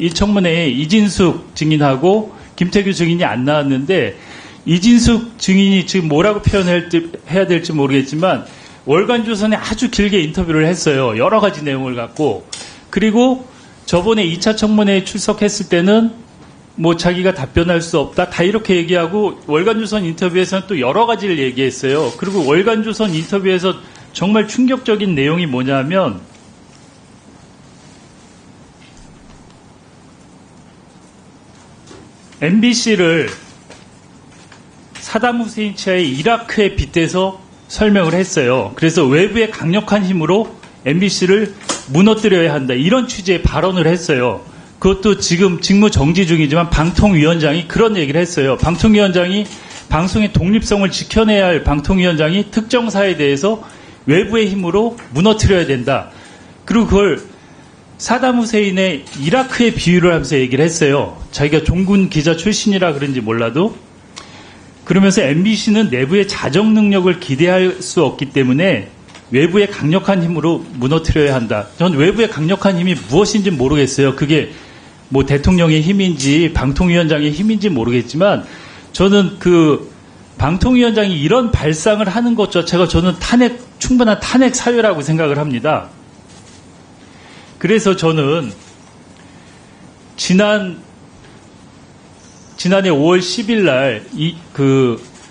이 청문회에 이진숙 증인하고 김태규 증인이 안 나왔는데 이진숙 증인이 지금 뭐라고 표현해야 될지 모르겠지만 월간조선에 아주 길게 인터뷰를 했어요. 여러 가지 내용을 갖고. 그리고 저번에 2차 청문회에 출석했을 때는 뭐 자기가 답변할 수 없다 다 이렇게 얘기하고 월간조선 인터뷰에서는 또 여러 가지를 얘기했어요. 그리고 월간조선 인터뷰에서 정말 충격적인 내용이 뭐냐면 MBC를 사담 후세인 치하의 이라크에 빗대서 설명을 했어요. 그래서 외부의 강력한 힘으로 MBC를 무너뜨려야 한다. 이런 취지의 발언을 했어요. 그것도 지금 직무 정지 중이지만 방통위원장이 그런 얘기를 했어요. 방통위원장이 방송의 독립성을 지켜내야 할 방통위원장이 특정사에 대해서 외부의 힘으로 무너뜨려야 된다. 그리고 그걸 사담 후세인의 이라크에 비유를 하면서 얘기를 했어요. 자기가 종군 기자 출신이라 그런지 몰라도. 그러면서 MBC는 내부의 자정 능력을 기대할 수 없기 때문에 외부의 강력한 힘으로 무너뜨려야 한다. 전 외부의 강력한 힘이 무엇인지 모르겠어요. 그게 뭐 대통령의 힘인지 방통위원장의 힘인지 모르겠지만 저는 그 방통위원장이 이런 발상을 하는 것 자체가 저는 충분한 탄핵 사유라고 생각을 합니다. 그래서 저는 지난해 5월 10일 날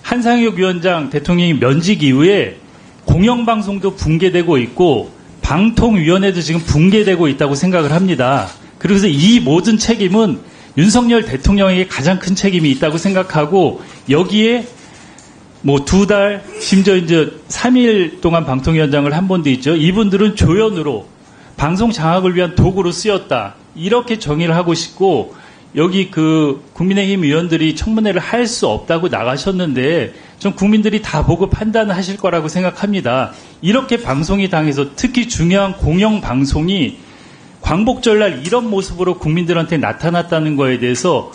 한상혁 위원장 대통령이 면직 이후에 공영방송도 붕괴되고 있고 방통위원회도 지금 붕괴되고 있다고 생각을 합니다. 그래서 이 모든 책임은 윤석열 대통령에게 가장 큰 책임이 있다고 생각하고 여기에 뭐 2달, 심지어 이제 3일 동안 방통위원장을 한 번도 있죠. 이분들은 조연으로 방송 장악을 위한 도구로 쓰였다. 이렇게 정의를 하고 싶고 여기 국민의힘 의원들이 청문회를 할 수 없다고 나가셨는데 전 국민들이 다 보고 판단하실 거라고 생각합니다. 이렇게 방송이 당해서 특히 중요한 공영방송이 광복절날 이런 모습으로 국민들한테 나타났다는 거에 대해서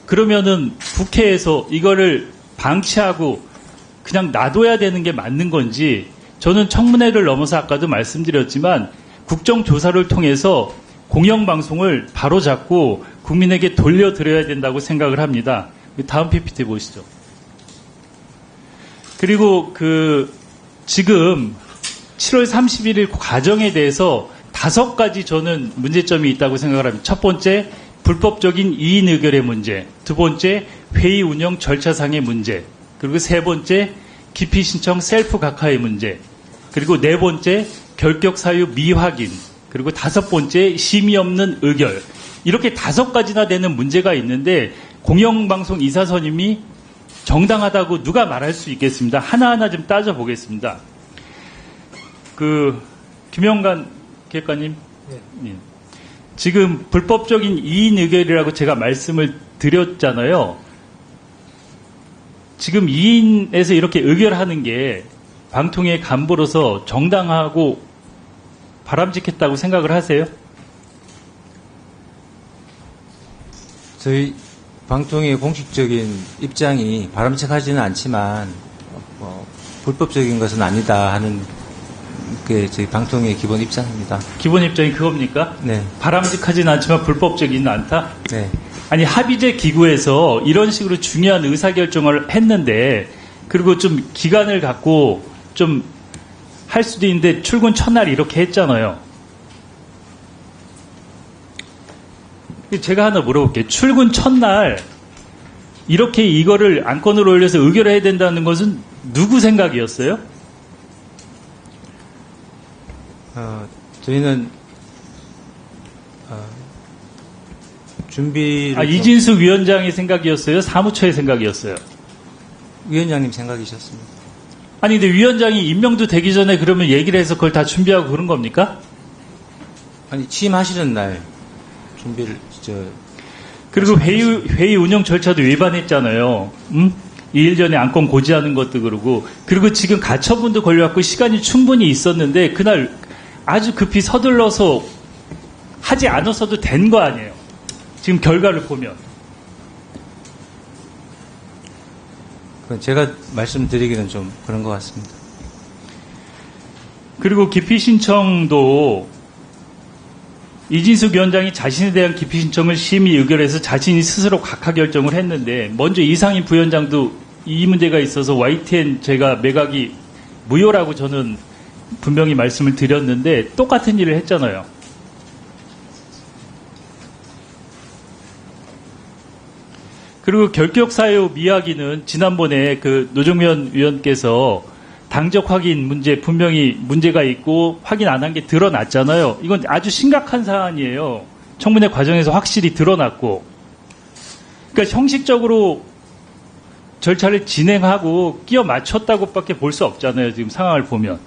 그러면은 국회에서 이거를 방치하고 그냥 놔둬야 되는 게 맞는 건지 저는 청문회를 넘어서 아까도 말씀드렸지만 국정조사를 통해서 공영방송을 바로잡고 국민에게 돌려드려야 된다고 생각을 합니다. 다음 PPT 보시죠. 그리고 지금 7월 31일 과정에 대해서 5가지 저는 문제점이 있다고 생각을 합니다. 첫 번째, 불법적인 이인 의결의 문제. 두 번째, 회의 운영 절차상의 문제. 그리고 세 번째, 기피 신청 셀프 각하의 문제. 그리고 네 번째, 결격 사유 미확인. 그리고 5번째, 심의 없는 의결. 이렇게 5가지나 되는 문제가 있는데 공영방송 이사 선임이 정당하다고 누가 말할 수 있겠습니다. 하나하나 좀 따져보겠습니다. 김영관 기획관님. 네. 지금 불법적인 이인 의결이라고 제가 말씀을 드렸잖아요. 지금 이인에서 이렇게 의결하는 게 방통위의 간부로서 정당하고 바람직했다고 생각을 하세요? 저희 방통위의 공식적인 입장이 바람직하지는 않지만 불법적인 것은 아니다 하는 게 저희 방통위의 기본 입장입니다. 기본 입장이 그겁니까? 네. 바람직하지는 않지만 불법적이는 않다? 네. 아니 합의제 기구에서 이런 식으로 중요한 의사결정을 했는데 그리고 좀 기간을 갖고 좀 할 수도 있는데 출근 첫날 이렇게 했잖아요. 제가 하나 물어볼게요. 출근 첫날 이렇게 이거를 안건으로 올려서 의결해야 된다는 것은 누구 생각이었어요? 저희는 준비를 이진숙 위원장의 생각이었어요? 사무처의 생각이었어요? 위원장님 생각이셨습니다. 아니 근데 위원장이 임명도 되기 전에 그러면 얘기를 해서 그걸 다 준비하고 그런 겁니까? 아니 취임하시는 날 준비를 그리고 회의 운영 절차도 위반했잖아요. 2일 전에 안건 고지하는 것도 그러고 그리고 지금 가처분도 걸려갖고 시간이 충분히 있었는데 그날 아주 급히 서둘러서 하지 않았어도 된 거 아니에요. 지금 결과를 보면. 그건 제가 말씀드리기는 좀 그런 것 같습니다. 그리고 기피 신청도 이진숙 위원장이 자신에 대한 기피 신청을 심의 의결해서 자신이 스스로 각하 결정을 했는데 먼저 이상인 부위원장도 이 문제가 있어서 YTN 제가 매각이 무효라고 저는 분명히 말씀을 드렸는데 똑같은 일을 했잖아요. 그리고 결격 사유 미야기는 지난번에 그 노정면 위원께서 당적 확인 문제 분명히 문제가 있고 확인 안 한 게 드러났잖아요. 이건 아주 심각한 사안이에요. 청문회 과정에서 확실히 드러났고. 그러니까 형식적으로 절차를 진행하고 끼워 맞췄다고밖에 볼 수 없잖아요. 지금 상황을 보면.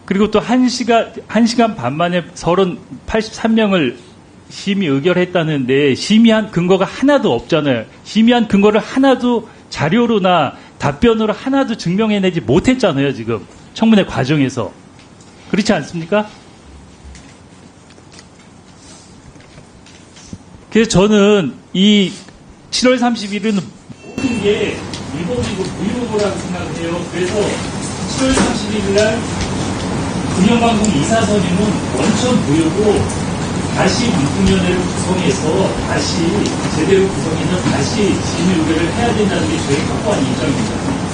그리고 또 1시간 반 만에 83명을 심의 의결했다는데 심의한 근거가 하나도 없잖아요. 심의한 근거를 하나도 자료로나 답변으로 하나도 증명해내지 못했잖아요. 지금 청문회 과정에서. 그렇지 않습니까? 그래서 저는 이 7월 31일은 모든 게 일본이고 무효라고 생각을 해요. 그래서 7월 31일 날 금연방송 이사선임은 원천 무효고 다시 방통위원회를 구성해서 다시 제대로 구성해서 다시 심의 의결을 해야 된다는 게 저희 확고한 입장입니다.